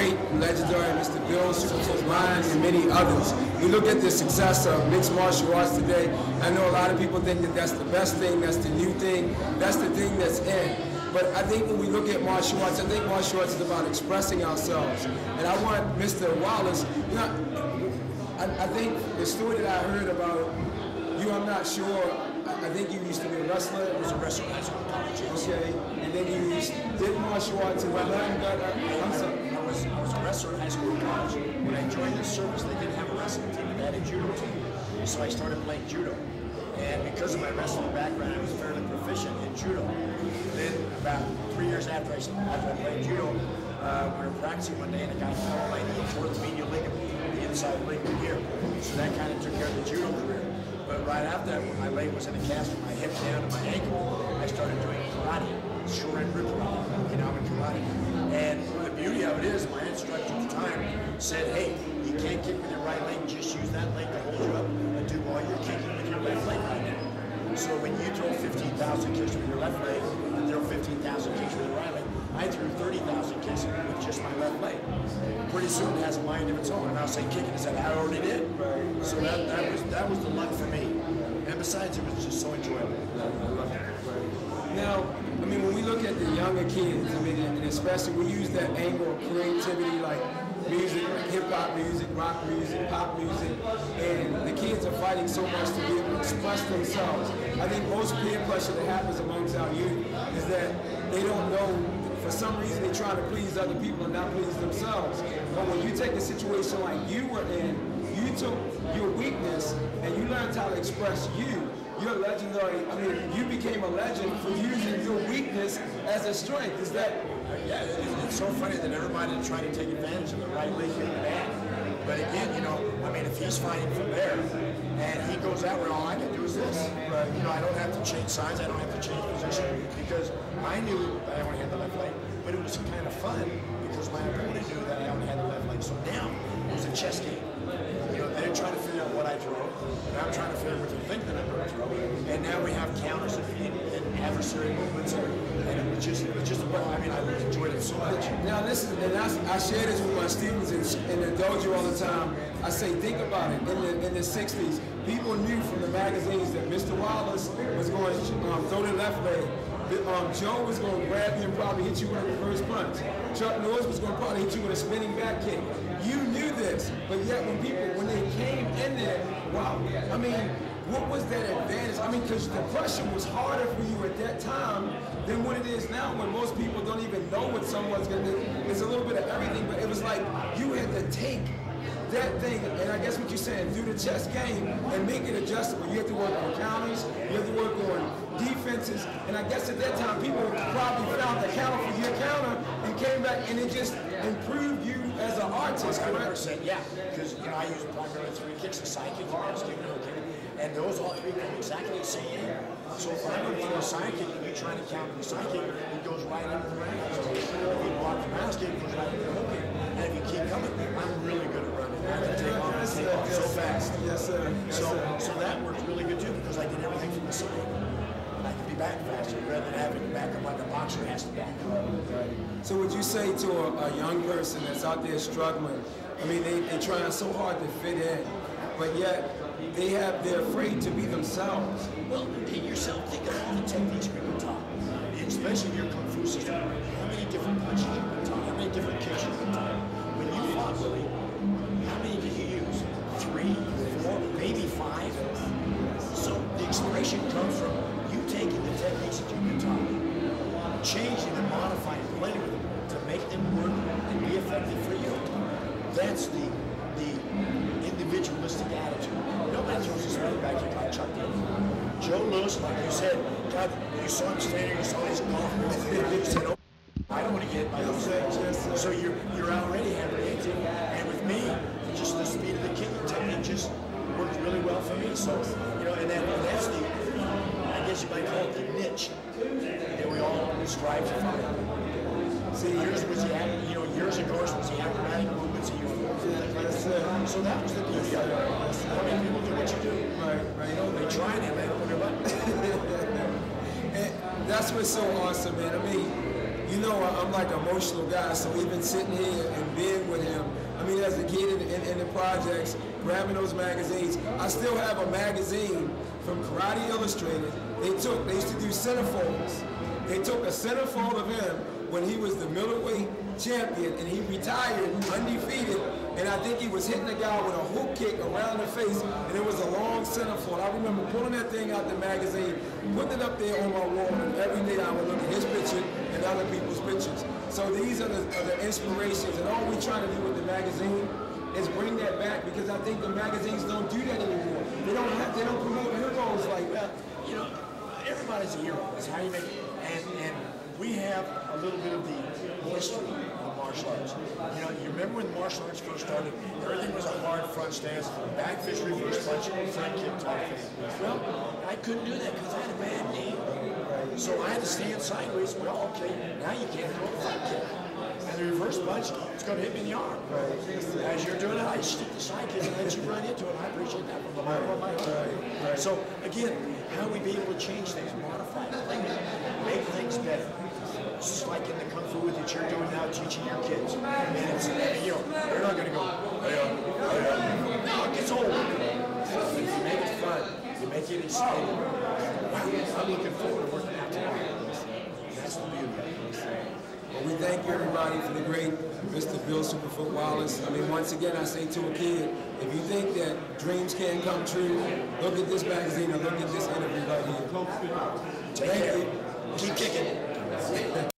great, legendary Mr. Bill Superfoot Ryan and many others. We look at the success of mixed martial arts today. I know a lot of people think that that's the best thing, that's the new thing, that's the thing that's in. But I think when we look at martial arts, I think martial arts is about expressing ourselves. And I want Mr. Wallace, you know, I think the story that I heard about you, I'm not sure. I think you used to be a wrestler. I was a wrestler in high school, college. Okay, and then you did martial arts and I'm sorry. I was a wrestler in high school and college. When I joined the service, they didn't have a wrestling team, they had a judo team. So I started playing judo. And because of my wrestling background, I was fairly proficient in judo. Then about 3 years after I played judo, we were practicing one day and a guy fell on my knee and tore the medial ligament, the inside ligament here. So that kind of took care of the judo career. But right after that, when my leg was in a cast from my hip down to my ankle, I started doing karate, short and grip karate, Okinawan karate. And the beauty of it is, my instructor at the time said, hey, you can't kick with your right leg, just use that leg to hold you up and do all your kicking with your left leg right now. So when you throw 15,000 kicks with your left leg and throw 15,000 kicks with your right leg, I threw 30,000 kicks with just my left leg. Pretty soon it has a mind of its own, and I'll say kicking, and said I already did. So that was the luck for me. And besides, it was just so enjoyable. I loved it. Now, I mean, when we look at the younger kids, I mean, and especially we use that angle of creativity, like music, like hip-hop music, rock music, pop music, and the kids are fighting so much to be able to express themselves. I think most peer pressure that happens amongst our youth is that they don't know, for some reason they're trying to please other people and not please themselves. But when you take a situation like you were in, you took your weakness and you learned how to express you. You're legendary. I mean, you became a legend for using your weakness as a strength. Is that? Yeah, it's so funny that everybody is trying to take advantage of the right leg hitting bad. But again, you know, I mean, if he's fighting from there and he goes out where all I can do is this, you know, I don't have to change sides, I don't have to change position because I knew that I only had the left leg, but it was kind of fun because my opponent knew that I only had the left leg. So now it was a chess game. You know, they're trying to figure out what I throw, and I'm trying to figure out what they think that I'm going to throw. And now we have counters and adversary movements, and it was just, I mean, I enjoyed it so much. Now listen, and I share this with my students in the dojo all the time. I say, think about it. In the 60s, people knew from the magazines that Mr. Wallace was going to throw the left leg. Joe was going to grab you and probably hit you with a reverse punch. Chuck Norris was going to probably hit you with a spinning back kick. You knew this, but yet when they came in there, wow, I mean, what was that advantage? I mean, because the pressure was harder for you at that time than what it is now when most people don't even know what someone's going to do. There's a little bit of everything, but it was like you had to take that thing, and I guess what you're saying, do the chess game and make it adjustable. You have to work on counters, you have to work on defenses, and I guess at that time people probably found the counter for your counter and came back and it just improved you as an artist, correct? 100%, yeah, because you know I use primarily 3 kicks, a side kick, a cross kick, and a hook kick, and those all 3 come exactly the same way. So if I'm going to throw a side kick and you're trying to counter the side kick, it goes right into the round. So if you block the round kick, it goes right into the hook kick. And if you keep coming, I'm really good at running. I can take off so fast. Yes, sir. Yes, so that works really good too because I did everything from the side. And I can be back faster rather than having to back up like a boxer has to back up. So would you say to a young person that's out there struggling, I mean, they're trying so hard to fit in, but yet they're afraid to be themselves? Well, be yourself. Think of all the techniques we've been taught, especially in your Kung Fu system. How many different punches you've been taught? How many different kicks you've been taught? When you fought, Willie, how many did you use? 3, 4, maybe 5? So the expression comes from you taking the techniques that you've been taught, changing them, modifying, playing with them to make them work and be effective for you. That's the individualistic attitude. Nobody throws a spinning back kick like Chuck did. Joe Lewis, like you said, God, you saw him standing, you saw his golf, you said, oh, I don't want to get hit by those things. So you're already apprehensive. And with me, just the speed of the kick technique just worked really well for me. So, you know, and that's the, I guess you might call it the niche that we all strive to find. See, yours was years ago was the acrobatic movements of your so that was the beauty of it. I mean, people do what you do. Right. You know, they try it and they don't put their button. And that's what's so awesome, man. I mean, you know, I'm like an emotional guy, so even sitting here and being with him, I mean, as a kid in the projects, grabbing those magazines, I still have a magazine from Karate Illustrated. They used to do centerfolds. They took a centerfold of him when he was the middleweight champion, and he retired undefeated, and I think he was hitting the guy with a hook kick around the face, and it was a long centerfold. I remember pulling that thing out the magazine, putting it up there on my wall, and every day I would look at his picture and other people's pictures. So these are the inspirations, and all we're trying to do with the magazine is bring that back, because I think the magazines don't do that anymore. They don't promote heroes like that. You know, everybody's a hero. It's how you make it. And we have a little bit of the history of martial arts. You know, you remember when martial arts first started, everything was a hard front stance, back fist, reverse punch, front kick type thing. Well, I couldn't do that because I had a bad knee. So I had to stand sideways. Well, okay, now you can't throw a front kick. And the reverse punch, it's going to hit me in the arm. As you're doing it, I stick the side kick and let you run into it. I appreciate that from the bottom of my heart. So again, how we be able to change things, modify it, make things better. It's just like in the Kung Fu that you're doing now, teaching your kids. And it's, you know, they're not going to go, no, it gets old. If you make it fun, you make it exciting. Wow, I'm looking forward to working out tomorrow. That's the beauty of it. Well, we thank you, everybody, for the great Mr. Bill Superfoot Wallace. I mean, once again, I say to a kid, if you think that dreams can come true, look at this magazine and look at this interview right here. Take care. Keep kicking.